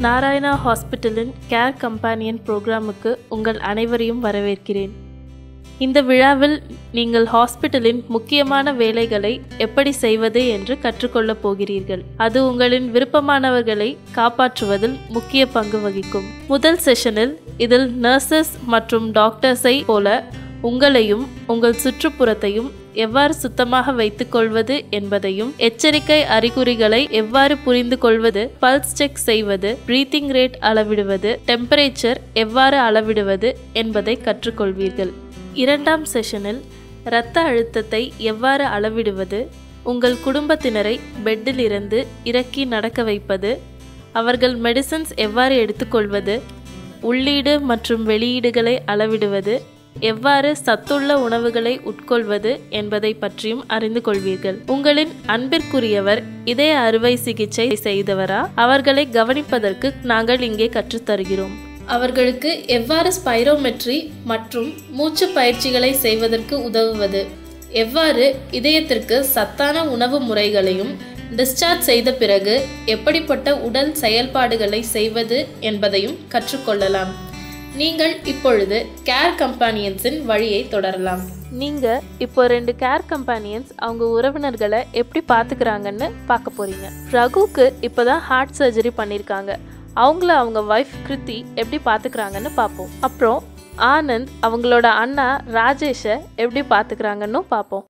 Narayana ஹாஸ்பிட்டலின் care companion புரோகிராமுக்கு உங்கள் அனைவரையும் வரவேற்கிறேன். இந்த விழாவில் நீங்கள் ஹாஸ்பிட்டலின் முக்கியமான வேலைகளை எப்படி செய்வது என்று கற்றுக்கொள்ளப் போகிறீர்கள். அது உங்களின் விருப்பமானவர்களை காப்பாற்றுவதில் முக்கிய பங்கு வகிக்கும். முதல் செஷனில் இதில் நர்சஸ் மற்றும் டாக்டர்ஸை போல உங்களையும் உங்கள் சுற்றுப்புறத்தையும் எவ்வாறு சுத்தமாக வைத்துக் கொள்வது என்பதையும், எச்சரிக்கை அறிகுறிகளை எவ்வாறு புரிந்து கொள்வது, பல்ஸ் செக் செய்வது, பிரீத்திங் ரேட் அளவிடுவது, டெம்பரேச்சர் எவ்வாறு அளவிடுவது என்பதை கற்றுக்கொள்வீர்கள். இரண்டாம் செஷனில் இரத்த அழுத்தத்தை எவ்வாறு அளவிடுவது, உங்கள் குடும்பத்தினரை பெட்டில் இருந்து இறக்கி நடக்க வைப்பது, அவர்கள் மெடிசன்ஸ் எவ்வாறு எடுத்துக்கொள்வது, உள்ளீடு மற்றும் வெளியீடுகளை அளவிடுவது, எவ்வாறு சத்துள்ள உணவுகளை உட்கொள்வது என்பதை பற்றியும் அறிந்து கொள்வீர்கள். உங்களின் அன்பிற்குரியவர் இதய அறுவை சிகிச்சை செய்தவரா? அவர்களை கவனிப்பதற்கு நாங்கள் இங்கே கற்றுத்தருகிறோம். அவர்களுக்கு எவ்வாறு ஸ்பைரோமெட்ரி மற்றும் மூச்சு பயிற்சிகளை செய்வதற்கு உதவுவது, எவ்வாறு இதயத்திற்கு சத்தான உணவு முறைகளையும், டிஸ்சார்ஜ் செய்த பிறகு எப்படிப்பட்ட உடல் செயல்பாடுகளை செய்வது என்பதையும் கற்றுக்கொள்ளலாம். நீங்கள் இப்பொழுது கேர் கம்பானியன்ஸின் வழியை தொடரலாம். நீங்கள் இப்போ 2 கேர் கம்பானியன்ஸ் அவங்க உறவினர்களை எப்படி பார்த்துக்கிறாங்கன்னு பார்க்க போகிறீங்க. ரகுக்கு இப்போ தான் ஹார்ட் சர்ஜரி பண்ணியிருக்காங்க. அவங்கள அவங்க ஒய்ஃப் கிருத்தி எப்படி பார்த்துக்கிறாங்கன்னு பார்ப்போம். அப்புறம் ஆனந்த் அவங்களோட அண்ணா ராஜேஷை எப்படி பார்த்துக்கிறாங்கன்னு பார்ப்போம்.